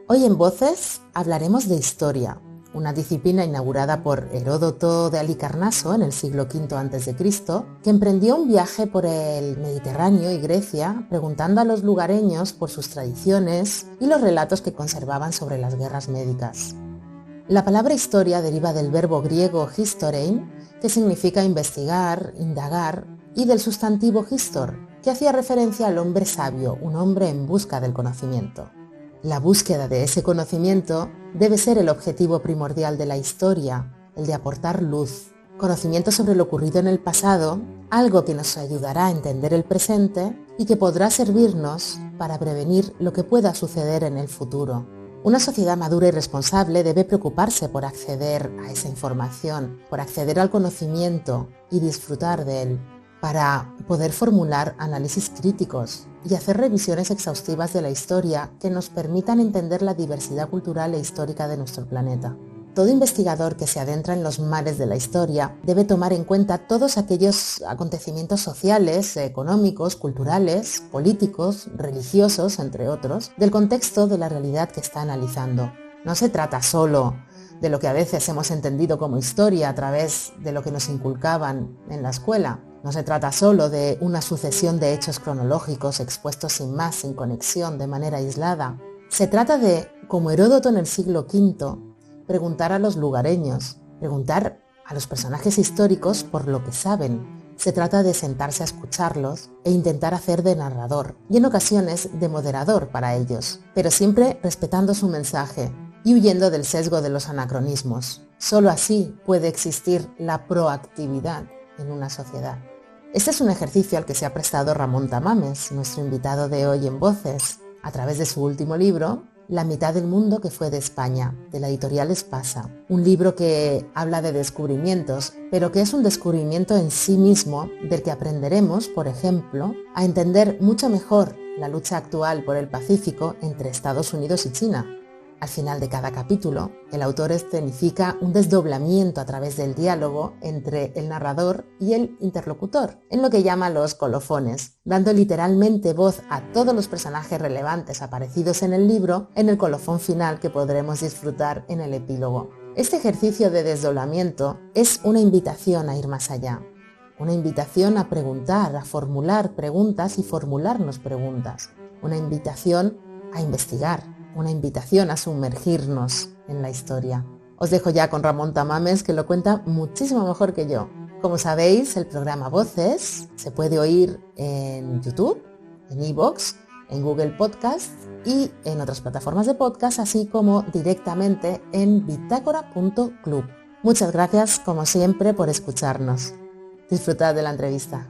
Hoy en Voces hablaremos de historia, una disciplina inaugurada por Heródoto de Halicarnaso en el siglo V a.C., que emprendió un viaje por el Mediterráneo y Grecia preguntando a los lugareños por sus tradiciones y los relatos que conservaban sobre las guerras médicas. La palabra historia deriva del verbo griego historein, que significa investigar, indagar, y del sustantivo histor, que hacía referencia al hombre sabio, un hombre en busca del conocimiento. La búsqueda de ese conocimiento debe ser el objetivo primordial de la historia, el de aportar luz, conocimiento sobre lo ocurrido en el pasado, algo que nos ayudará a entender el presente y que podrá servirnos para prevenir lo que pueda suceder en el futuro. Una sociedad madura y responsable debe preocuparse por acceder a esa información, por acceder al conocimiento y disfrutar de él, para poder formular análisis críticos y hacer revisiones exhaustivas de la historia que nos permitan entender la diversidad cultural e histórica de nuestro planeta. Todo investigador que se adentra en los mares de la historia debe tomar en cuenta todos aquellos acontecimientos sociales, económicos, culturales, políticos, religiosos, entre otros, del contexto de la realidad que está analizando. No se trata solo de lo que a veces hemos entendido como historia a través de lo que nos inculcaban en la escuela. No se trata solo de una sucesión de hechos cronológicos expuestos sin más, sin conexión, de manera aislada. Se trata de, como Heródoto en el siglo V, preguntar a los lugareños, preguntar a los personajes históricos por lo que saben. Se trata de sentarse a escucharlos e intentar hacer de narrador y en ocasiones de moderador para ellos, pero siempre respetando su mensaje y huyendo del sesgo de los anacronismos. Solo así puede existir la proactividad en una sociedad. Este es un ejercicio al que se ha prestado Ramón Tamames, nuestro invitado de hoy en Voces, a través de su último libro, La mitad del mundo que fue de España, de la editorial Espasa. Un libro que habla de descubrimientos, pero que es un descubrimiento en sí mismo del que aprenderemos, por ejemplo, a entender mucho mejor la lucha actual por el Pacífico entre Estados Unidos y China. Al final de cada capítulo, el autor escenifica un desdoblamiento a través del diálogo entre el narrador y el interlocutor, en lo que llama los colofones, dando literalmente voz a todos los personajes relevantes aparecidos en el libro en el colofón final que podremos disfrutar en el epílogo. Este ejercicio de desdoblamiento es una invitación a ir más allá, una invitación a preguntar, a formular preguntas y formularnos preguntas, una invitación a investigar, una invitación a sumergirnos en la historia. Os dejo ya con Ramón Tamames, que lo cuenta muchísimo mejor que yo. Como sabéis, el programa Voces se puede oír en YouTube, en iVoox, en Google Podcast y en otras plataformas de podcast, así como directamente en bitácora.club. Muchas gracias, como siempre, por escucharnos. Disfrutad de la entrevista.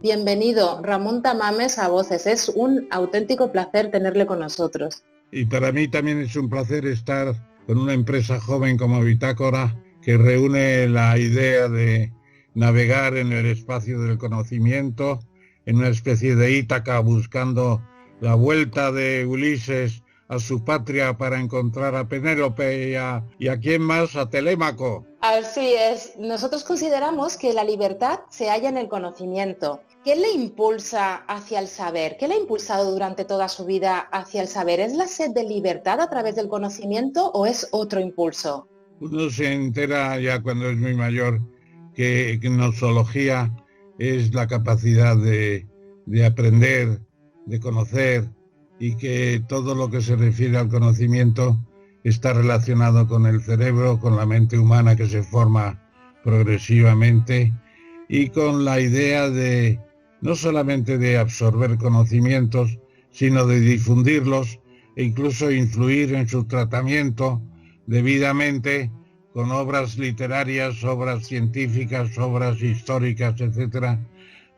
Bienvenido, Ramón Tamames, a Voces. Es un auténtico placer tenerle con nosotros. Y para mí también es un placer estar con una empresa joven como Bitácora, que reúne la idea de navegar en el espacio del conocimiento, en una especie de Ítaca, buscando la vuelta de Ulises a su patria para encontrar a Penélope y a quién más, a Telémaco. Así es. Nosotros consideramos que la libertad se halla en el conocimiento. ¿Qué le impulsa hacia el saber? ¿Qué le ha impulsado durante toda su vida hacia el saber? ¿Es la sed de libertad a través del conocimiento o es otro impulso? Uno se entera ya cuando es muy mayor que gnosología es la capacidad de aprender, de conocer, y que todo lo que se refiere al conocimiento está relacionado con el cerebro, con la mente humana que se forma progresivamente y con la idea de no solamente de absorber conocimientos, sino de difundirlos e incluso influir en su tratamiento debidamente con obras literarias, obras científicas, obras históricas, etcétera,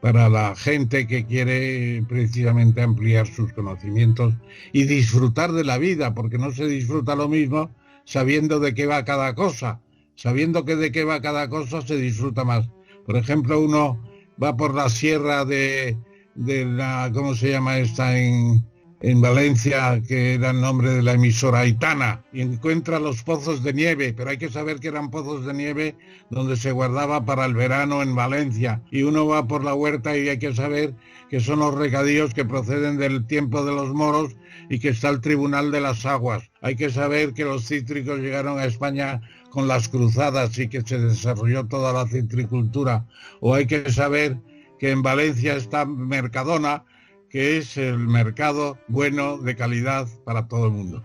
para la gente que quiere precisamente ampliar sus conocimientos y disfrutar de la vida, porque no se disfruta lo mismo sabiendo de qué va cada cosa. Sabiendo que de qué va cada cosa se disfruta más. Por ejemplo, uno va por la sierra de la, ¿cómo se llama esta? En en Valencia, que era el nombre de la emisora Aitana, y encuentra los pozos de nieve, pero hay que saber que eran pozos de nieve donde se guardaba para el verano en Valencia, y uno va por la huerta y hay que saber que son los regadíos que proceden del tiempo de los moros y que está el Tribunal de las Aguas. Hay que saber que los cítricos llegaron a España con las cruzadas y que se desarrolló toda la citricultura. O hay que saber que en Valencia está Mercadona, que es el mercado bueno de calidad para todo el mundo.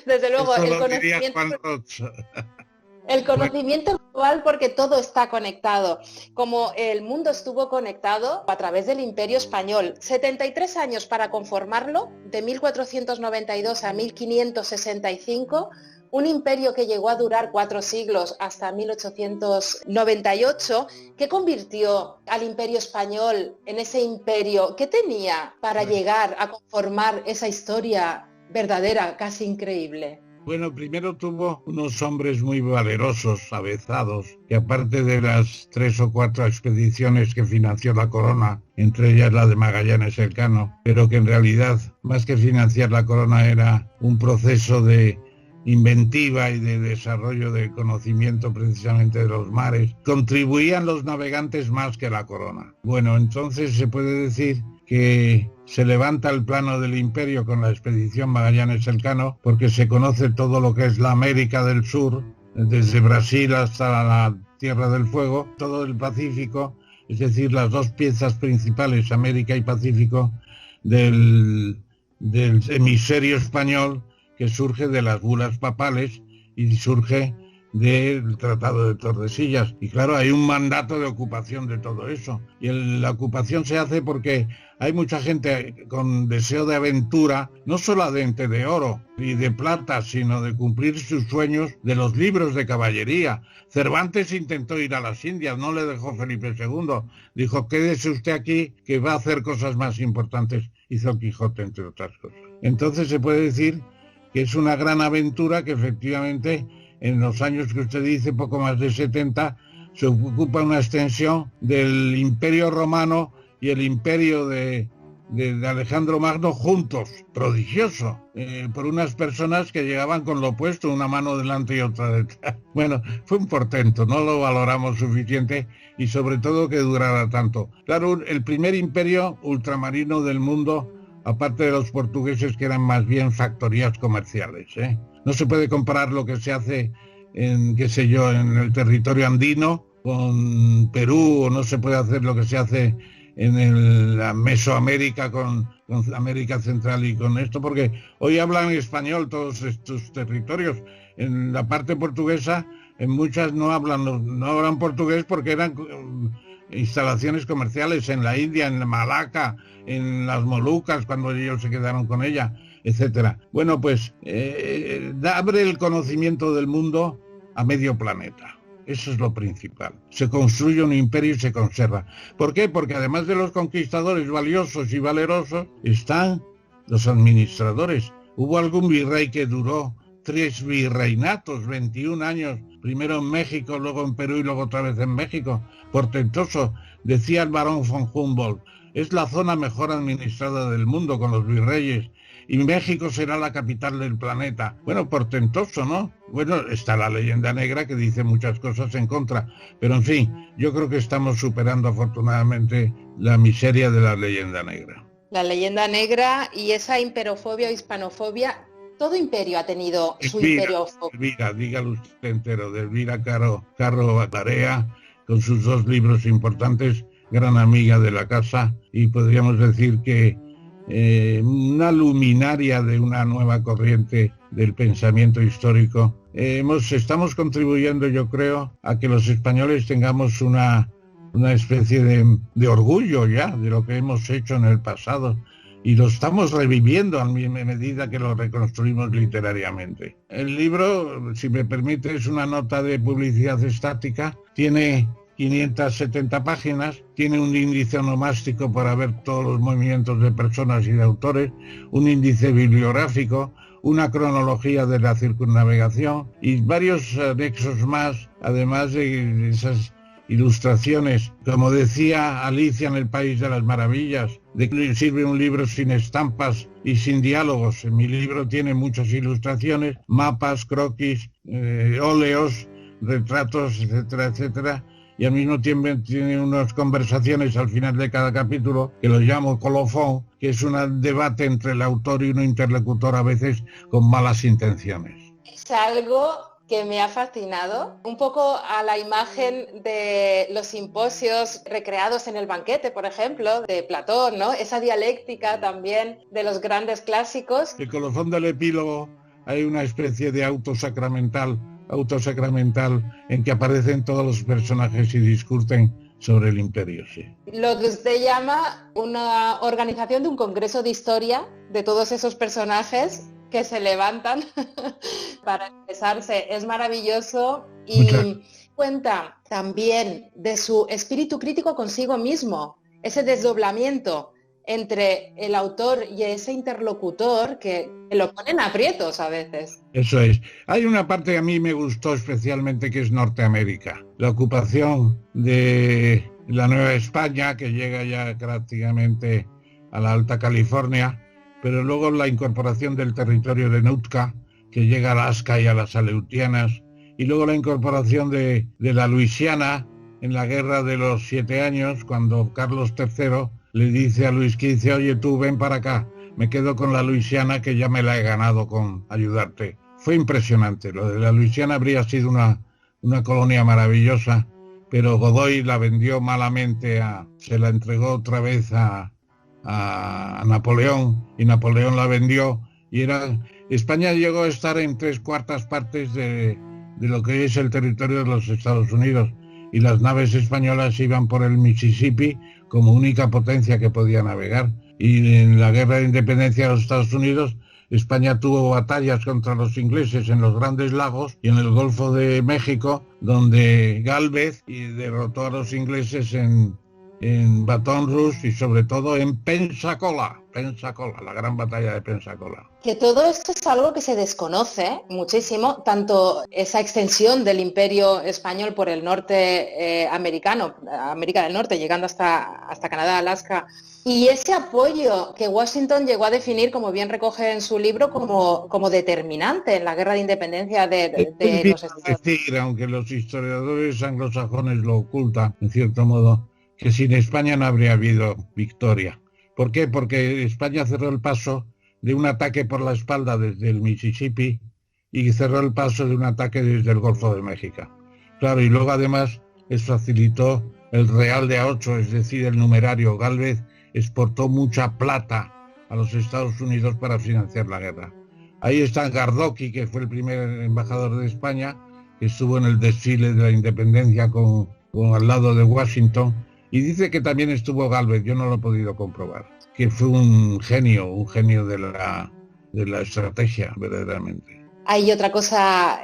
Desde luego, el conocimiento... El conocimiento global, porque todo está conectado. Como el mundo estuvo conectado a través del Imperio Español, 73 años para conformarlo, de 1492 a 1565, un imperio que llegó a durar 4 siglos hasta 1898, ¿qué convirtió al Imperio Español en ese imperio? ¿Qué tenía para llegar a conformar esa historia verdadera, casi increíble? Bueno, primero tuvo unos hombres muy valerosos, avezados, que aparte de las 3 o 4 expediciones que financió la corona, entre ellas la de Magallanes Elcano, pero que en realidad, más que financiar la corona, era un proceso de inventiva y de desarrollo de conocimiento precisamente de los mares, contribuían los navegantes más que la corona. Bueno, entonces se puede decir que se levanta el plano del imperio con la expedición Magallanes Elcano, porque se conoce todo lo que es la América del Sur, desde Brasil hasta la Tierra del Fuego, todo el Pacífico, es decir, las dos piezas principales, América y Pacífico, del hemisferio español, que surge de las bulas papales y surge del Tratado de Tordesillas. Y claro, hay un mandato de ocupación de todo eso. Y la ocupación se hace porque hay mucha gente con deseo de aventura, no solamente de oro y de plata, sino de cumplir sus sueños de los libros de caballería. Cervantes intentó ir a las Indias, no le dejó Felipe II. Dijo, quédese usted aquí, que va a hacer cosas más importantes. Hizo Quijote, entre otras cosas. Entonces se puede decir que es una gran aventura que efectivamente en los años que usted dice, poco más de 70, se ocupa una extensión del Imperio Romano y el Imperio de Alejandro Magno juntos, prodigioso, por unas personas que llegaban con lo opuesto, una mano delante y otra detrás. Bueno, fue un portento, no lo valoramos suficiente y sobre todo que durara tanto. Claro, el primer imperio ultramarino del mundo, aparte de los portugueses, que eran más bien factorías comerciales, No se puede comparar lo que se hace en, qué sé yo, en el territorio andino con Perú, o no se puede hacer lo que se hace en la Mesoamérica con América Central y con esto, porque hoy hablan español todos estos territorios. En la parte portuguesa, en muchas no hablan portugués porque eran instalaciones comerciales en la India, en Malaca, en las Molucas, cuando ellos se quedaron con ella, etcétera. Bueno, pues abre el conocimiento del mundo a medio planeta. Eso es lo principal. Se construye un imperio y se conserva. ¿Por qué? Porque además de los conquistadores valiosos y valerosos, están los administradores. Hubo algún virrey que duró 3 virreinatos, 21 años, primero en México, luego en Perú y luego otra vez en México. Portentoso. Decía el barón von Humboldt, es la zona mejor administrada del mundo con los virreyes, y México será la capital del planeta. Bueno, portentoso, ¿no? Bueno, está la leyenda negra que dice muchas cosas en contra, pero en fin, yo creo que estamos superando afortunadamente la miseria de la leyenda negra. La leyenda negra y esa imperofobia o hispanofobia, todo imperio ha tenido su imperiofobia. Elvira, dígalo usted entero, de Elvira Carro Batarea, con sus 2 libros importantes, gran amiga de la casa, y podríamos decir que una luminaria de una nueva corriente del pensamiento histórico. Estamos contribuyendo, yo creo, a que los españoles tengamos una especie de orgullo ya de lo que hemos hecho en el pasado, y lo estamos reviviendo a medida que lo reconstruimos literariamente. El libro, si me permite, es una nota de publicidad estática, tiene 570 páginas, tiene un índice onomástico para ver todos los movimientos de personas y de autores, un índice bibliográfico, una cronología de la circunnavegación y varios anexos más, además de esas ilustraciones. Como decía Alicia en el País de las Maravillas, ¿de qué sirve un libro sin estampas y sin diálogos? Mi libro tiene muchas ilustraciones, mapas, croquis, óleos, retratos, etcétera, etcétera, y al mismo tiempo tiene unas conversaciones al final de cada capítulo que lo llamo colofón, que es un debate entre el autor y un interlocutor, a veces con malas intenciones. Es algo que me ha fascinado, un poco a la imagen de los simposios recreados en El banquete, por ejemplo, de Platón, ¿no? Esa dialéctica también de los grandes clásicos. El colofón del epílogo hay una especie de autosacramental en que aparecen todos los personajes y discuten sobre el imperio, sí. Lo que usted llama una organización de un congreso de historia de todos esos personajes que se levantan para expresarse. Es maravilloso y cuenta también de su espíritu crítico consigo mismo, ese desdoblamiento entre el autor y ese interlocutor que lo ponen aprietos a veces. Eso es. Hay una parte que a mí me gustó especialmente, que es Norteamérica. La ocupación de la Nueva España, que llega ya prácticamente a la Alta California, pero luego la incorporación del territorio de Nootka, que llega a Alaska y a las Aleutianas, y luego la incorporación de la Luisiana en la Guerra de los 7 años, cuando Carlos III le dice a Luis XV, oye, tú ven para acá, me quedo con la Luisiana, que ya me la he ganado con ayudarte. Fue impresionante. Lo de la Luisiana habría sido una colonia maravillosa, pero Godoy la vendió malamente, se la entregó otra vez a Napoleón, y Napoleón la vendió, y España llegó a estar en 3/4 partes de lo que es el territorio de los Estados Unidos, y las naves españolas iban por el Mississippi como única potencia que podía navegar. Y en la guerra de independencia de los Estados Unidos, España tuvo batallas contra los ingleses en los Grandes Lagos y en el Golfo de México, donde Gálvez derrotó a los ingleses en Baton Rouge y sobre todo en Pensacola, la gran batalla de Pensacola. Que todo esto es algo que se desconoce muchísimo, tanto esa extensión del imperio español por el norte americano, América del Norte, llegando hasta Canadá, Alaska, y ese apoyo que Washington llegó a definir, como bien recoge en su libro, como determinante en la guerra de independencia de los Estados Unidos. Decir, aunque los historiadores anglosajones lo ocultan, en cierto modo, que sin España no habría habido victoria. ¿Por qué? Porque España cerró el paso de un ataque por la espalda desde el Mississippi y cerró el paso de un ataque desde el Golfo de México. Claro, y luego además les facilitó el Real de A8, es decir, el numerario. Gálvez exportó mucha plata a los Estados Unidos para financiar la guerra. Ahí está Gardoqui, que fue el primer embajador de España, que estuvo en el desfile de la independencia con al lado de Washington. Y dice que también estuvo Gálvez, yo no lo he podido comprobar, que fue un genio de la estrategia, verdaderamente. Hay otra cosa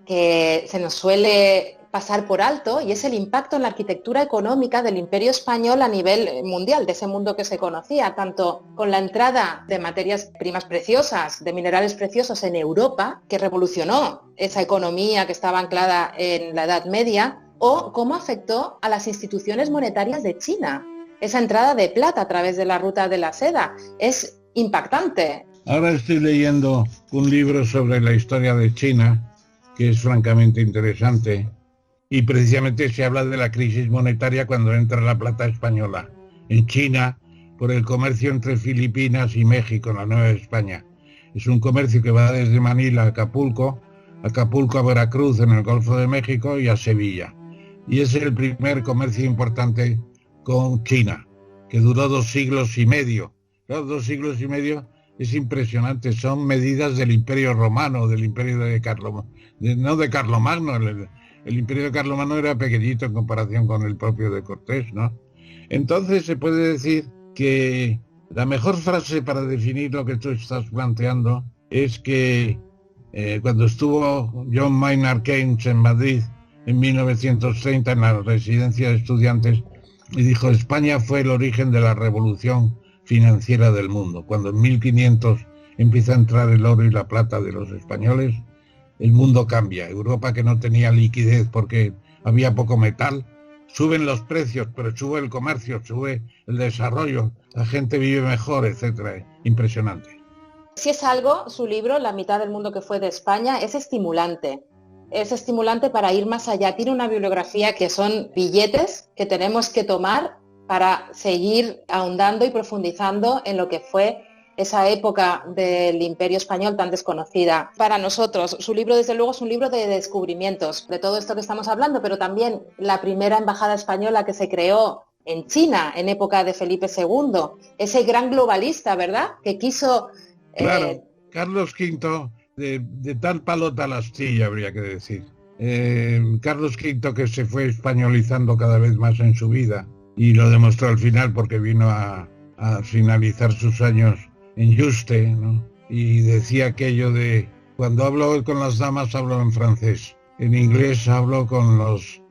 que se nos suele pasar por alto, y es el impacto en la arquitectura económica del Imperio Español a nivel mundial, de ese mundo que se conocía, tanto con la entrada de materias primas preciosas, de minerales preciosos en Europa, que revolucionó esa economía que estaba anclada en la Edad Media, o cómo afectó a las instituciones monetarias de China. Esa entrada de plata a través de la ruta de la seda es impactante. Ahora estoy leyendo un libro sobre la historia de China, que es francamente interesante, y precisamente se habla de la crisis monetaria cuando entra la plata española en China por el comercio entre Filipinas y México, la Nueva España. Es un comercio que va desde Manila a Acapulco a Veracruz en el Golfo de México y a Sevilla. Y es el primer comercio importante con China, que duró 2 siglos y medio. Los 2 siglos y medio es impresionante, son medidas del Imperio Romano, del Imperio de no de Carlomagno. El Imperio de Carlomagno era pequeñito en comparación con el propio de Cortés, ¿no? Entonces se puede decir que la mejor frase para definir lo que tú estás planteando es que cuando estuvo John Maynard Keynes en Madrid en 1930 en la residencia de estudiantes, y dijo: España fue el origen de la revolución financiera del mundo. Cuando en 1500 empieza a entrar el oro y la plata de los españoles, el mundo cambia. Europa, que no tenía liquidez porque había poco metal, suben los precios, pero sube el comercio, sube el desarrollo, la gente vive mejor, etcétera. Impresionante. Si es algo, su libro, La mitad del mundo que fue de España, es estimulante. Es estimulante para ir más allá. Tiene una bibliografía que son billetes que tenemos que tomar para seguir ahondando y profundizando en lo que fue esa época del Imperio Español tan desconocida para nosotros. Su libro, desde luego, es un libro de descubrimientos, de todo esto que estamos hablando, pero también la primera embajada española que se creó en China en época de Felipe II, ese gran globalista, ¿verdad?, que quiso... Claro, Carlos V, de tal palo tal astilla, habría que decir. Carlos V, que se fue españolizando cada vez más en su vida, y lo demostró al final porque vino a finalizar sus años en Yuste, ¿no? Y decía aquello de, cuando hablo con las damas hablo en francés, en inglés hablo con los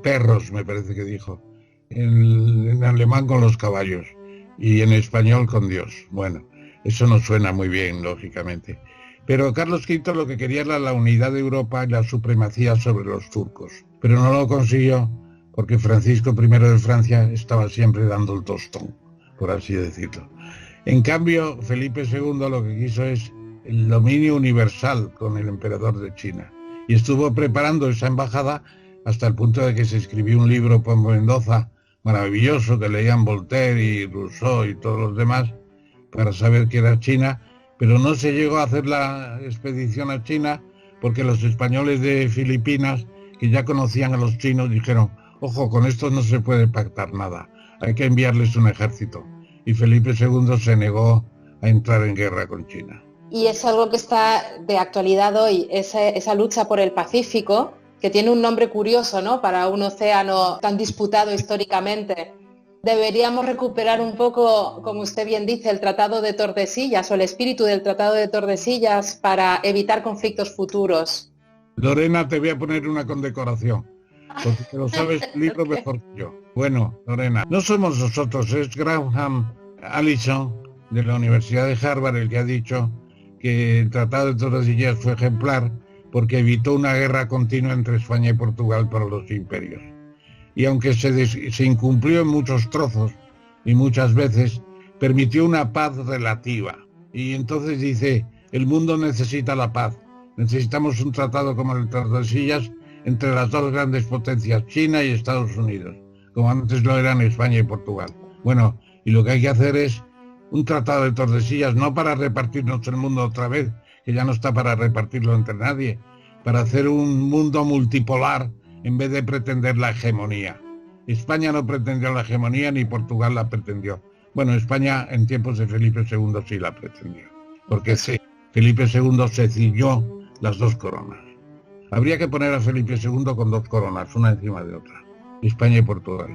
perros, me parece que dijo, en alemán con los caballos y en español con Dios. Bueno, eso no suena muy bien, lógicamente. Pero Carlos V lo que quería era la unidad de Europa y la supremacía sobre los turcos. Pero no lo consiguió porque Francisco I de Francia estaba siempre dando el tostón, por así decirlo. En cambio, Felipe II lo que quiso es el dominio universal con el emperador de China. Y estuvo preparando esa embajada hasta el punto de que se escribió un libro por Mendoza maravilloso que leían Voltaire y Rousseau y todos los demás para saber qué era China, pero no se llegó a hacer la expedición a China porque los españoles de Filipinas, que ya conocían a los chinos, dijeron, ojo, con estos no se puede pactar nada, hay que enviarles un ejército. Y Felipe II se negó a entrar en guerra con China. Y es algo que está de actualidad hoy, esa lucha por el Pacífico, que tiene un nombre curioso, ¿no?, para un océano tan disputado históricamente. Deberíamos recuperar un poco, como usted bien dice, el Tratado de Tordesillas o el espíritu del Tratado de Tordesillas para evitar conflictos futuros. Lorena, te voy a poner una condecoración, porque te lo sabes el libro mejor que yo. Bueno, Lorena, no somos nosotros, es Graham Allison de la Universidad de Harvard el que ha dicho que el Tratado de Tordesillas fue ejemplar porque evitó una guerra continua entre España y Portugal para los imperios. Y aunque se incumplió en muchos trozos y muchas veces, permitió una paz relativa. Y entonces dice, el mundo necesita la paz. Necesitamos un tratado como el Tordesillas entre las dos grandes potencias, China y Estados Unidos, como antes lo eran España y Portugal. Bueno, y lo que hay que hacer es un tratado de Tordesillas, no para repartirnos el mundo otra vez, que ya no está para repartirlo entre nadie, para hacer un mundo multipolar en vez de pretender la hegemonía. España no pretendió la hegemonía ni Portugal la pretendió. Bueno, España en tiempos de Felipe II sí la pretendió, porque sí, Felipe II se ciñó las dos coronas. Habría que poner a Felipe II con dos coronas, una encima de otra, España y Portugal.